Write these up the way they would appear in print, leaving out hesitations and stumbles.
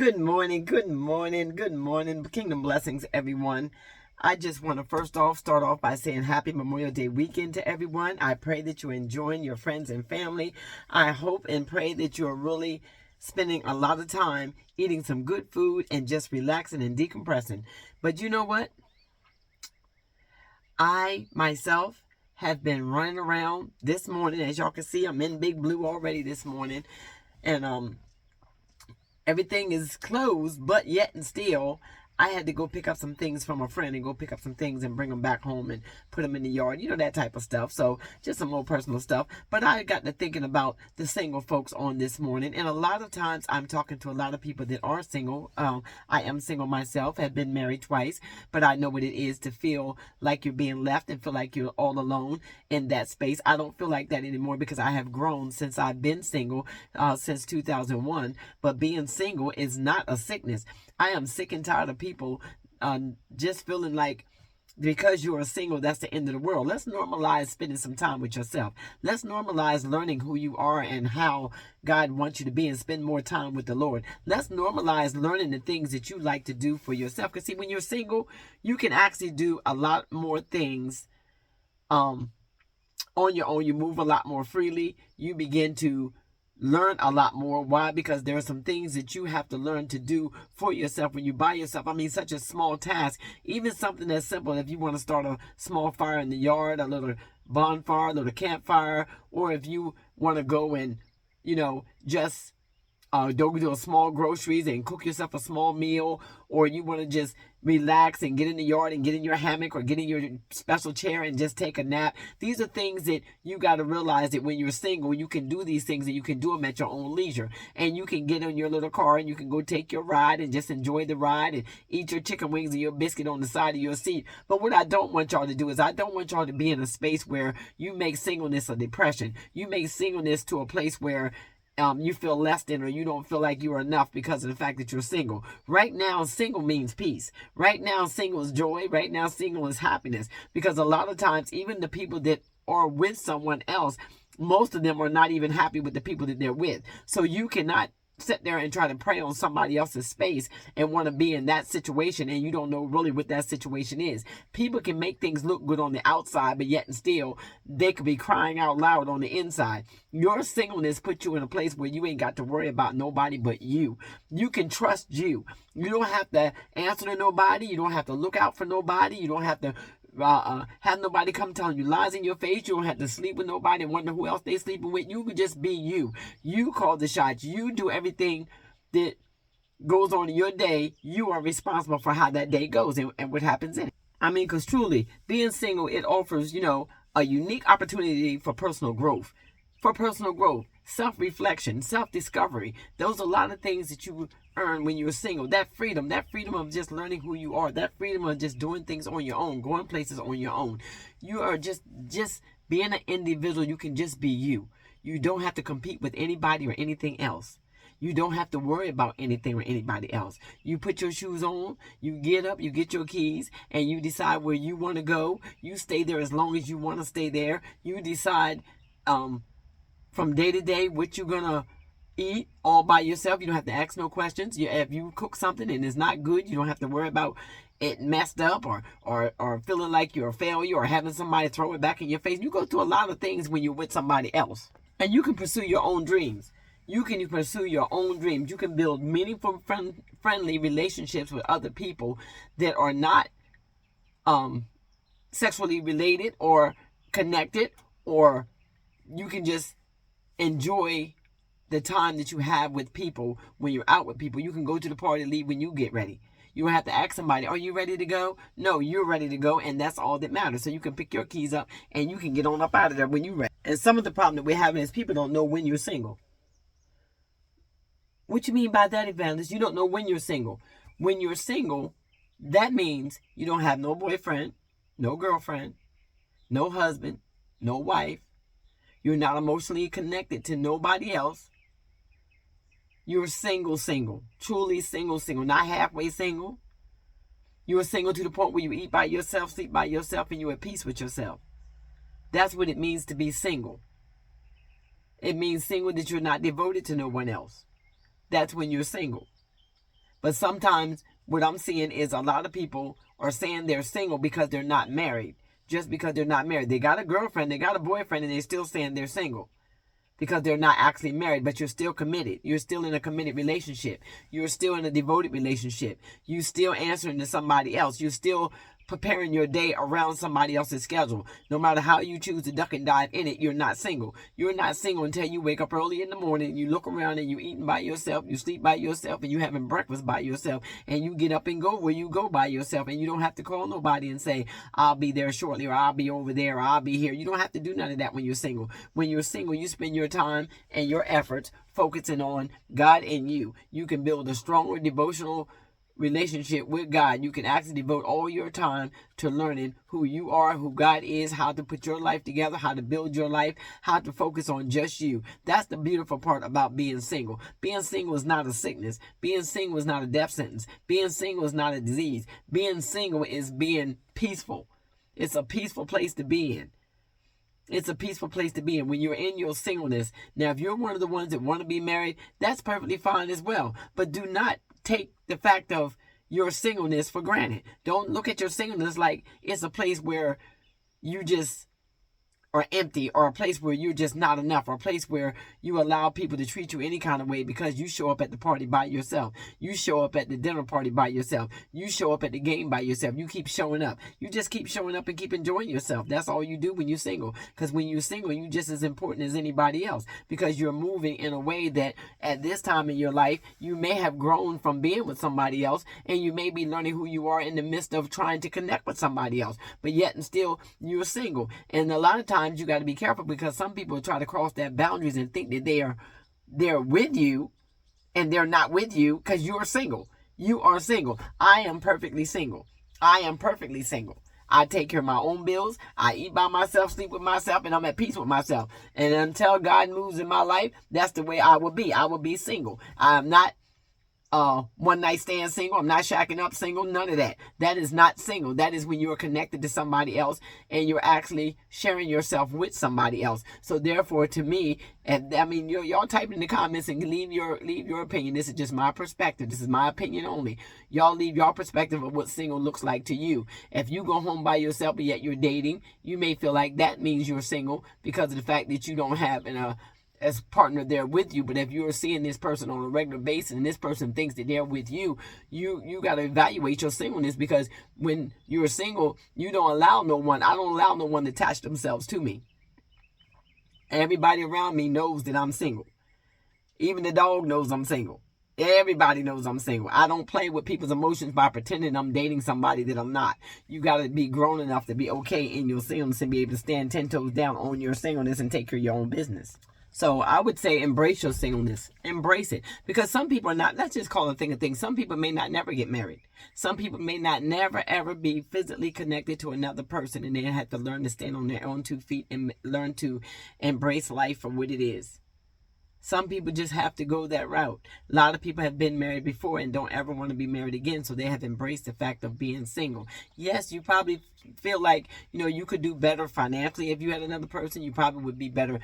Good morning, good morning, good morning. Kingdom blessings, everyone. I just want to first off start off by saying happy Memorial Day weekend to everyone. I pray that you're enjoying your friends and family. I hope and pray that you're really spending a lot of time eating some good food and just relaxing and decompressing. But you know what? I myself have been running around this morning. As y'all can see, I'm in Big Blue already this morning. And everything is closed, but yet and still, I had to go pick up some things from a friend and go pick up some things and bring them back home and put them in the yard. You know, that type of stuff. So just some more personal stuff. But I got to thinking about the single folks on this morning. And a lot of times I'm talking to a lot of people that are single. I am single myself, have been married twice, but I know what it is to feel like you're being left and feel like you're all alone in that space. I don't feel like that anymore because I have grown since I've been single since 2001. But being single is not a sickness. I am sick and tired of people just feeling like because you are single, that's the end of the world. Let's normalize spending some time with yourself. Let's normalize learning who you are and how God wants you to be and spend more time with the Lord. Let's normalize learning the things that you like to do for yourself. Because see, when you're single, you can actually do a lot more things on your own. You move a lot more freely. You begin to learn a lot more. Why? Because there are some things that you have to learn to do for yourself when you by yourself. I mean, such a small task, even something as simple. If you want to start a small fire in the yard, a little bonfire, a little campfire, or if you want to go and, just go to a small groceries and cook yourself a small meal, or you want to just relax and get in the yard and get in your hammock or get in your special chair and just take a nap. These are things that you got to realize that when you're single, you can do these things and you can do them at your own leisure. And you can get in your little car and you can go take your ride and just enjoy the ride and eat your chicken wings and your biscuit on the side of your seat. But what I don't want y'all to do is I don't want y'all to be in a space where you make singleness a depression. You make singleness to a place where you feel less than or you don't feel like you are enough because of the fact that you're single. Right now, single means peace. Right now, single is joy. Right now, single is happiness. Because a lot of times, even the people that are with someone else, most of them are not even happy with the people that they're with. So you cannot sit there and try to prey on somebody else's space and want to be in that situation and you don't know really what that situation is. People can make things look good on the outside, but yet and still they could be crying out loud on the inside. Your singleness puts you in a place where you ain't got to worry about nobody but you. You can trust you. You don't have to answer to nobody. You don't have to look out for nobody. You don't have to have nobody come telling you lies in your face. You don't have to sleep with nobody and wonder who else they sleeping with. You can just be you. You call the shots. You do everything that goes on in your day. You are responsible for how that day goes and what happens in it. I mean, because truly, being single, it offers, a unique opportunity for personal growth. Self-reflection, self-discovery. Those are a lot of things that you earn when you're single. That freedom of just learning who you are, that freedom of just doing things on your own, going places on your own. You are just being an individual. You can just be you. You don't have to compete with anybody or anything else. You don't have to worry about anything or anybody else. You put your shoes on, you get up, you get your keys, and you decide where you want to go. You stay there as long as you want to stay there. You decide from day to day what you're going to eat all by yourself. You don't have to ask no questions. If you cook something and it's not good, you don't have to worry about it messed up or feeling like you're a failure or having somebody throw it back in your face. You go through a lot of things when you're with somebody else. And you can pursue your own dreams. You can pursue your own dreams. You can build meaningful, friendly relationships with other people that are not sexually related or connected, or you can just enjoy the time that you have with people when you're out with people. You can go to the party, leave when you get ready. You don't have to ask somebody, are you ready to go? No, you're ready to go, and that's all that matters. So you can pick your keys up and you can get on up out of there when you're ready. And some of the problem that we're having is people don't know when you're single. What you mean by that, Evangelist? You don't know when you're single. When you're single, that means you don't have no boyfriend, no girlfriend, no husband, no wife. You're not emotionally connected to nobody else. You're single, truly single, not halfway single. You're single to the point where you eat by yourself, sleep by yourself, and you're at peace with yourself. That's what it means to be single. It means single that you're not devoted to no one else. That's when you're single. But sometimes what I'm seeing is a lot of people are saying they're single because they're not married. Just because they're not married. They got a girlfriend, they got a boyfriend, and they're still saying they're single because they're not actually married, but you're still committed. You're still in a committed relationship. You're still in a devoted relationship. You're still answering to somebody else. You're still preparing your day around somebody else's schedule. No matter how you choose to duck and dive in it, you're not single. You're not single until you wake up early in the morning, you look around and you eating by yourself, you sleep by yourself, and you having breakfast by yourself, and you get up and go where you go by yourself, and you don't have to call nobody and say, I'll be there shortly, or I'll be over there, or I'll be here. You don't have to do none of that when you're single. When you're single, you spend your time and your efforts focusing on God and you. You can build a stronger devotional relationship with God. You can actually devote all your time to learning who you are, who God is, how to put your life together, how to build your life, how to focus on just you. That's the beautiful part about being single. Being single is not a sickness. Being single is not a death sentence. Being single is not a disease. Being single is being peaceful. It's a peaceful place to be in. It's a peaceful place to be in when you're in your singleness. Now, if you're one of the ones that want to be married, that's perfectly fine as well. But do not take the fact of your singleness for granted. Don't look at your singleness like it's a place where you just are empty, or a place where you're just not enough, or a place where you allow people to treat you any kind of way because you show up at the party by yourself. You show up at the dinner party by yourself. You show up at the game by yourself. You keep showing up. You just keep showing up and keep enjoying yourself. That's all you do when you're single. Because when you're single, you're just as important as anybody else, because you're moving in a way that at this time in your life, you may have grown from being with somebody else, and you may be learning who you are in the midst of trying to connect with somebody else. But yet and still, you're single. And a lot of times, you got to be careful, because some people try to cross that boundaries and think that they're with you, and they're not with you because you're single. You are single. I am perfectly single. I am perfectly single. I take care of my own bills. I eat by myself, sleep with myself, and I'm at peace with myself. And until God moves in my life, that's the way I will be. I will be single. I am not one night stand single. I'm not shacking up single. None of that. That is not single. That is when you're connected to somebody else and you're actually sharing yourself with somebody else. So therefore, to me, and I mean, y'all type in the comments and leave your opinion. This is just my perspective. This is my opinion only. Y'all leave your perspective of what single looks like to you. If you go home by yourself but yet you're dating, you may feel like that means you're single because of the fact that you don't have as partner there with you. But if you're seeing this person on a regular basis and this person thinks that they're with you, you got to evaluate your singleness, because when you're single, you don't allow no one. I don't allow no one to attach themselves to me. Everybody around me knows that I'm single. Even the dog knows I'm single. Everybody knows I'm single. I don't play with people's emotions by pretending I'm dating somebody that I'm not. You got to be grown enough to be okay in your singleness and be able to stand 10 toes down on your singleness and take care of your own business. So I would say embrace your singleness. Embrace it. Because some people are not, let's just call a thing a thing. Some people may not never get married. Some people may not never ever be physically connected to another person, and they have to learn to stand on their own 2 feet and learn to embrace life for what it is. Some people just have to go that route. A lot of people have been married before and don't ever want to be married again, so they have embraced the fact of being single. Yes, you probably feel like, you could do better financially if you had another person. You probably would be better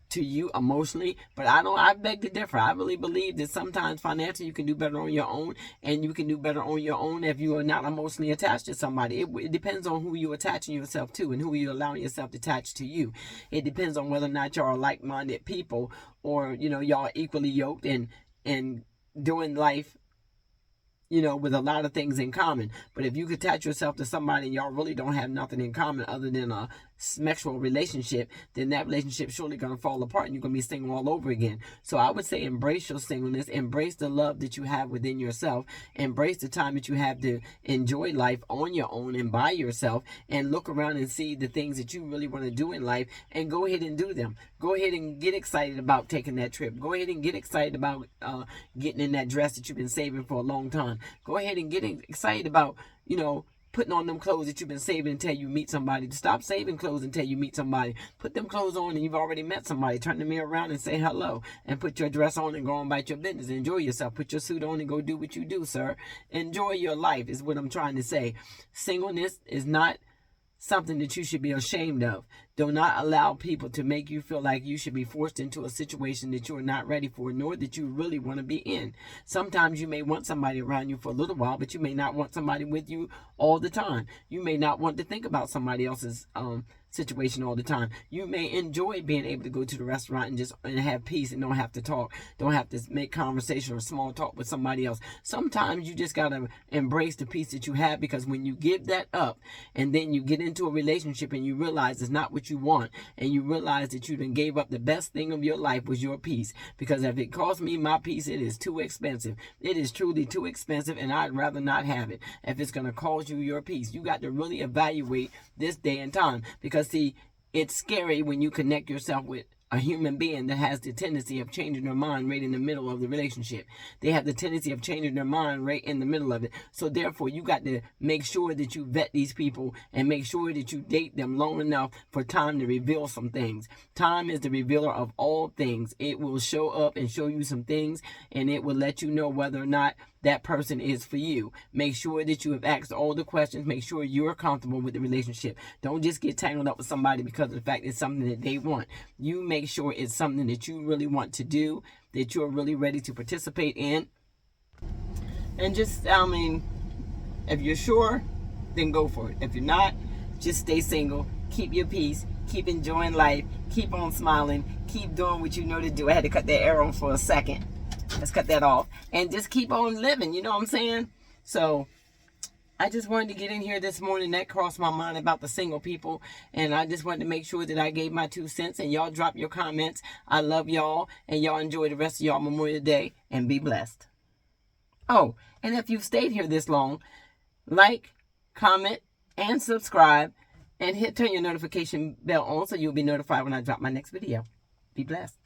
to you emotionally, but I beg to differ. I really believe that sometimes financially you can do better on your own, and you can do better on your own if you are not emotionally attached to somebody. It depends on who you're attaching yourself to and who you're allowing yourself to attach to you. It depends on whether or not y'all are like-minded people, or y'all are equally yoked and doing life with a lot of things in common. But if you could attach yourself to somebody and y'all really don't have nothing in common other than a sexual relationship, then that relationship surely going to fall apart and you're going to be single all over again. So I would say embrace your singleness, embrace the love that you have within yourself, embrace the time that you have to enjoy life on your own and by yourself, and look around and see the things that you really want to do in life, and go ahead and do them. Go ahead and get excited about taking that trip. Go ahead and get excited about getting in that dress that you've been saving for a long time. Go ahead and get excited about, putting on them clothes that you've been saving until you meet somebody. Stop saving clothes until you meet somebody. Put them clothes on and you've already met somebody. Turn the mirror around and say hello, and put your dress on and go on about your business. Enjoy yourself. Put your suit on and go do what you do, sir. Enjoy your life is what I'm trying to say. Singleness is not something that you should be ashamed of. Do not allow people to make you feel like you should be forced into a situation that you are not ready for, nor that you really want to be in. Sometimes you may want somebody around you for a little while, but you may not want somebody with you all the time. You may not want to think about somebody else's situation all the time. You may enjoy being able to go to the restaurant and have peace and don't have to talk, don't have to make conversation or small talk with somebody else. Sometimes you just gotta embrace the peace that you have, because when you give that up and then you get into a relationship and you realize it's not what you want, and you realize that you done gave up the best thing of your life was your peace. Because if it cost me my peace, it is too expensive. It is truly too expensive, and I'd rather not have it if it's gonna cost you your peace. You got to really evaluate this day and time, because see, it's scary when you connect yourself with a human being that has the tendency of changing their mind right in the middle of the relationship. They have the tendency of changing their mind right in the middle of it. So therefore, you got to make sure that you vet these people and make sure that you date them long enough for time to reveal some things. Time is the revealer of all things. It will show up and show you some things, and it will let you know whether or not that person is for you. Make sure that you have asked all the questions. Make sure you're comfortable with the relationship. Don't just get tangled up with somebody because of the fact it's something that they want. You make sure it's something that you really want to do, that you're really ready to participate in. And just, if you're sure, then go for it. If you're not, just stay single. Keep your peace. Keep enjoying life. Keep on smiling. Keep doing what you know to do. I had to cut that arrow for a second. Let's cut that off. And just keep on living. You know what I'm saying? So I just wanted to get in here this morning. That crossed my mind about the single people. And I just wanted to make sure that I gave my 2 cents. And y'all drop your comments. I love y'all. And y'all enjoy the rest of y'all Memorial Day. And be blessed. Oh, and if you've stayed here this long, like, comment, and subscribe. And turn your notification bell on so you'll be notified when I drop my next video. Be blessed.